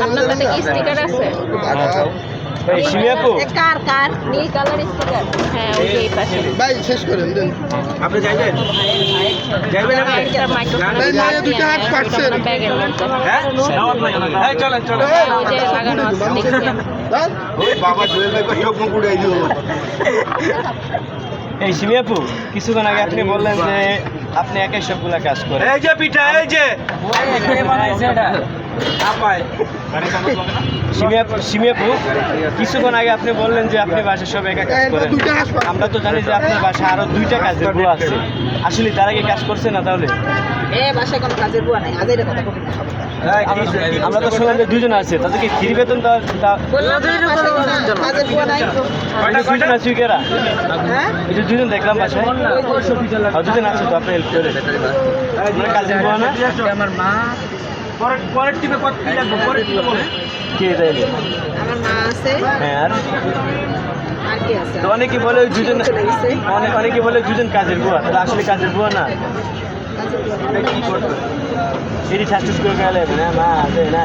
আপনার কাছে কি স্টিকার আছে? এই শিমিয়াপু কার নীল কালার স্টিকার? হ্যাঁ, ওই যে এই পাশে। ভাই শেষ করেন দেন। আপনি যাইবেন একটা মাইক্রোফোন ভাই, দুইটা হাত কাটছেন। ব্যাগের মধ্যে। হ্যাঁ এই চলেন চলেন ওই যে লাগানো আছে দেখছেন? দাঁড়ান। ওই বাবা জুয়েল ভাই চোখ মুখ উড়াই দিও। এই শিমিয়াপু কিছুক্ষণ আগে আপনি বললেন যে আপনি একাই সবগুলা কাজ করেন এই যে পিঠা এই যে শিমিয়াপু কিছুক্ষণ আগে আপনি বললেন যে আপনি বাসায় সব একা কাজ করেন। আমরা তো জানি যে আপনার বাসায় আরো 2টা কাজের বুয়া আছে। আসলে তারা কি কাজ করছে না তাহলে? বাসায় কোনো কাজের বুয়া নাই, আজের কথা বলি না। আমরা তো শুনলাম যে 2জন আছে, তাদেরকে ফ্রি বেতন বললাম না, বাসায় কোনো কাজের বুয়া নাই। 2জন আছে কেরা? হ্যাঁ, এই যে 2জন দেখলাম বাসায়। আর 2জন আছে তো আপনি হেল্প করে আপনার কাজের বুয়া না? আমার মা, পরের টিপে কত কি লাগবে পরের টিপে বলে কে দেয়নি? আমার মা আছে, হ্যাঁ আর আর কি আছে? তো অনেকে বলে ওই 2জন, অনেকে বলে 2জন কাজের বুয়া, তাহলে আসলে কাজের বুয়া না। কাজের বুয়া নাই। এটি ছাত্র করে গেলে না মা আছে না